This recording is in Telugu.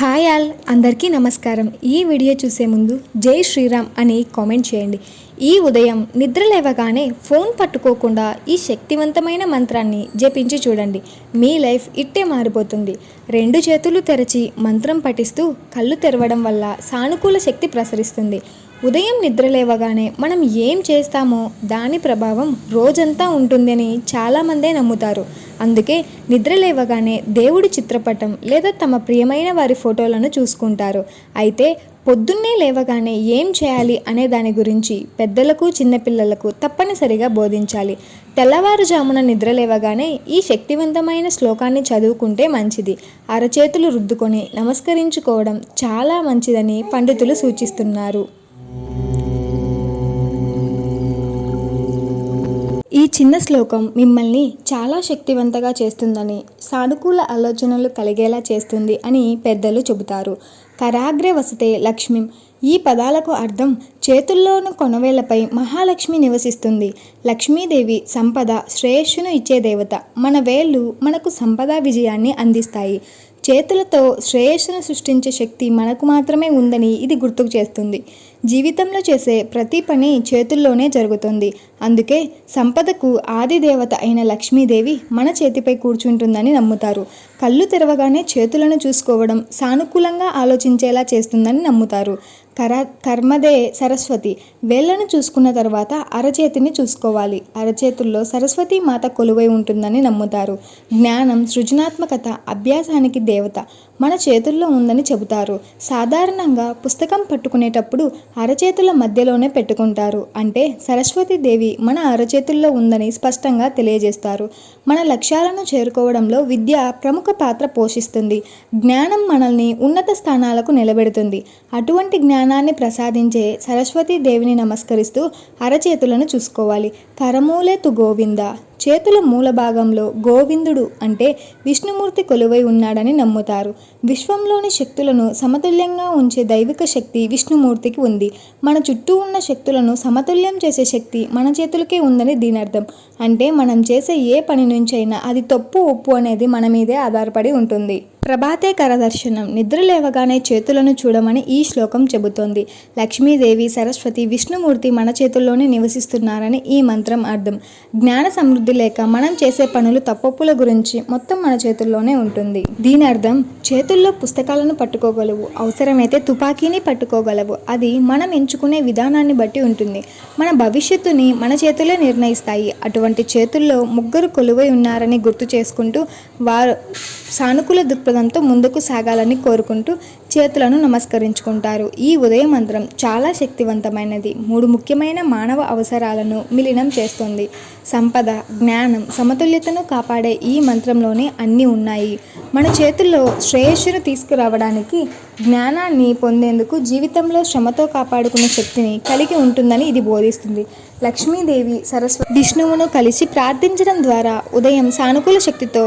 హాయ్ ఆల్ అందరికీ నమస్కారం. ఈ వీడియో చూసే ముందు జై శ్రీరామ్ అని కామెంట్ చేయండి. ఈ ఉదయం నిద్ర లేవగానే ఫోన్ పట్టుకోకుండా ఈ శక్తివంతమైన మంత్రాన్ని జపించి చూడండి. మీ లైఫ్ ఇట్టే మారిపోతుంది. 2 చేతులు తెరచి మంత్రం పఠిస్తూ కళ్ళు తెరవడం వల్ల సానుకూల శక్తి ప్రసరిస్తుంది. ఉదయం నిద్ర లేవగానే మనం ఏం చేస్తామో దాని ప్రభావం రోజంతా ఉంటుందని చాలామందే నమ్ముతారు. అందుకే నిద్ర లేవగానే దేవుడి చిత్రపటం లేదా తమ ప్రియమైన వారి ఫోటోలను చూసుకుంటారు. అయితే పొద్దున్నే లేవగానే ఏం చేయాలి అనే దాని గురించి పెద్దలకు చిన్నపిల్లలకు తప్పనిసరిగా బోధించాలి. తెల్లవారుజామున నిద్ర లేవగానే ఈ శక్తివంతమైన శ్లోకాన్ని చదువుకుంటే మంచిది. అరచేతులు రుద్దుకొని నమస్కరించుకోవడం చాలా మంచిదని పండితులు సూచిస్తున్నారు. ఈ చిన్న శ్లోకం మిమ్మల్ని చాలా శక్తివంతంగా చేస్తుందని, సానుకూల ఆలోచనలు కలిగేలా చేస్తుంది అని పెద్దలు చెబుతారు. కరాగ్రే వసతే లక్ష్మీం. ఈ పదాలకు అర్థం చేతుల్లోని కొనవేళ్లపై మహాలక్ష్మి నివసిస్తుంది. లక్ష్మీదేవి సంపద, శ్రేయస్సును ఇచ్చే దేవత. మన వేళ్ళు మనకు సంపద విజయాన్ని అందిస్తాయి. చేతులతో శ్రేయస్సును సృష్టించే శక్తి మనకు మాత్రమే ఉందని ఇది గుర్తుకు చేస్తుంది. జీవితంలో చేసే ప్రతి పని చేతుల్లోనే జరుగుతుంది. అందుకే సంపదకు ఆది దేవత అయిన లక్ష్మీదేవి మన చేతిపై కూర్చుంటుందని నమ్ముతారు. కళ్ళు తెరవగానే చేతులను చూసుకోవడం సానుకూలంగా ఆలోచించేలా చేస్తుందని నమ్ముతారు. కర్మదే సరస్వతి. వేళ్లను చూసుకున్న తర్వాత అరచేతిని చూసుకోవాలి. అరచేతుల్లో సరస్వతి మాత కొలువై ఉంటుందని నమ్ముతారు. జ్ఞానం, సృజనాత్మకత, అభ్యాసానికి దేవత మన చేతుల్లో ఉందని చెబుతారు. సాధారణంగా పుస్తకం పట్టుకునేటప్పుడు అరచేతుల మధ్యలోనే పెట్టుకుంటారు. అంటే సరస్వతీదేవి మన అరచేతుల్లో ఉందని స్పష్టంగా తెలియజేస్తారు. మన లక్ష్యాలను చేరుకోవడంలో విద్య ప్రముఖ పాత్ర పోషిస్తుంది. జ్ఞానం మనల్ని ఉన్నత స్థానాలకు నిలబెడుతుంది. అటువంటి జ్ఞానాన్ని ప్రసాదించే సరస్వతీదేవిని నమస్కరిస్తూ అరచేతులను చూసుకోవాలి. కరమూలే తు గోవింద. చేతుల మూల భాగంలో గోవిందుడు అంటే విష్ణుమూర్తి కొలువై ఉన్నాడని నమ్ముతారు. విశ్వంలోని శక్తులను సమతుల్యంగా ఉంచే దైవిక శక్తి విష్ణుమూర్తికి ఉంది. మన చుట్టూ ఉన్న శక్తులను సమతుల్యం చేసే శక్తి మన చేతులకే ఉందని దీని అర్థం. అంటే మనం చేసే ఏ పని నుంచైనా అది తప్పు ఒప్పు అనేది మన మీదే ఆధారపడి ఉంటుంది. ప్రభాతే కరదర్శనం. నిద్ర లేవగానే చేతులను చూడమని ఈ శ్లోకం చెబుతోంది. లక్ష్మీదేవి, సరస్వతి, విష్ణుమూర్తి మన చేతుల్లోనే నివసిస్తున్నారని ఈ మంత్రం అర్థం. జ్ఞాన సమృద్ధి లేక మనం చేసే పనులు తప్పొప్పుల గురించి మొత్తం మన చేతుల్లోనే ఉంటుంది. దీని అర్థం చేతుల్లో పుస్తకాలను పట్టుకోగలవు, అవసరమైతే తుపాకీని పట్టుకోగలవు. అది మనం ఎంచుకునే విధానాన్ని బట్టి ఉంటుంది. మన భవిష్యత్తుని మన చేతులే నిర్ణయిస్తాయి. అటువంటి చేతుల్లో ముగ్గురు కొలువై ఉన్నారని గుర్తు చేసుకుంటూ వారు సానుకూల దృక్పథంతో ముందుకు సాగాలని కోరుకుంటూ చేతులను నమస్కరించుకుంటారు. ఈ ఉదయ మంత్రం చాలా శక్తివంతమైనది. 3 ముఖ్యమైన మానవ అవసరాలను మిళనం చేస్తుంది. సంపద, జ్ఞానం, సమతుల్యతను కాపాడే ఈ మంత్రంలోనే అన్నీ ఉన్నాయి. మన చేతుల్లో శ్రేయస్సును తీసుకురావడానికి, జ్ఞానాన్ని పొందేందుకు జీవితంలో శ్రమతో కాపాడుకునే శక్తిని కలిగి ఉంటుందని ఇది బోధిస్తుంది. లక్ష్మీదేవి, సరస్వతి, విష్ణువును కలిసి ప్రార్థించడం ద్వారా ఉదయం సానుకూల శక్తితో